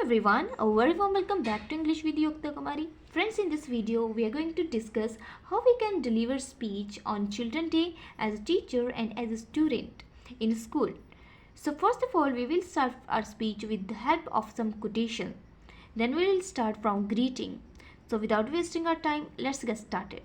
everyone, a very warm welcome back to English with Yogita Kumari. Friends, in this video we are going to discuss how we can deliver speech on Children's Day as a teacher and as a student in school. So first of all, we will start our speech with the help of some quotation. Then we will start from greeting. So without wasting our time, let's get started.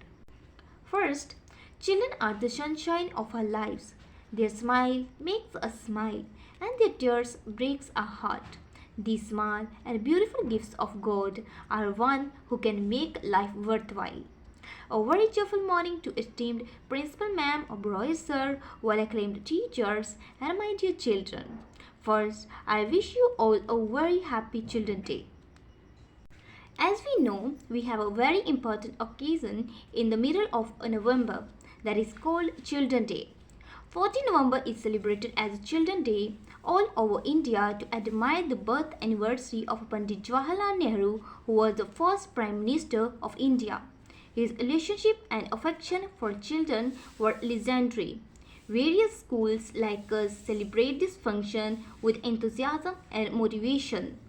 First, children are the sunshine of our lives. Their smile makes us smile and their tears breaks our heart. These small and beautiful gifts of God are one who can make life worthwhile. A very cheerful morning to esteemed Principal Ma'am, Obroy Sir, well acclaimed teachers, and my dear children. First, I wish you all a very happy Children's Day. As we know, we have a very important occasion in the middle of November that is called Children's Day. 14 November is celebrated as Children's Day all over India to admire the birth anniversary of Pandit Jawaharlal Nehru, who was the first Prime Minister of India. His relationship and affection for children were legendary. Various schools like us celebrate this function with enthusiasm and motivation.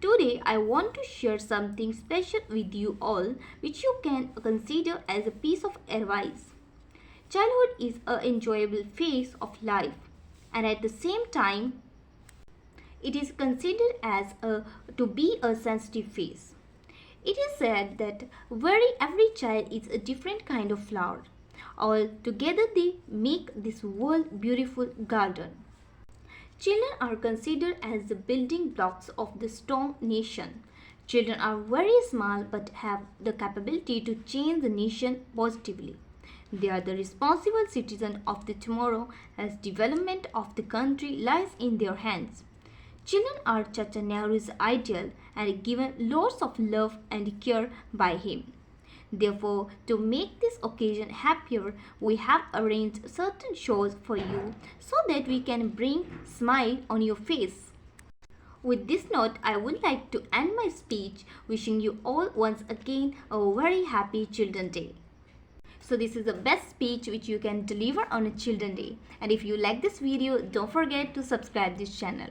Today, I want to share something special with you all, which you can consider as a piece of advice. Childhood is an enjoyable phase of life, and at the same time, it is considered as to be a sensitive phase. It is said that every child is a different kind of flower. All together they make this world beautiful garden. Children are considered as the building blocks of the strong nation. Children are very small but have the capability to change the nation positively. They are the responsible citizens of the tomorrow as development of the country lies in their hands. Children are Chacha Nehru's ideal and given lots of love and care by him. Therefore, to make this occasion happier, we have arranged certain shows for you so that we can bring smile on your face. With this note, I would like to end my speech wishing you all once again a very happy Children's Day. So this is the best speech which you can deliver on a Children's Day. And if you like this video, don't forget to subscribe this channel.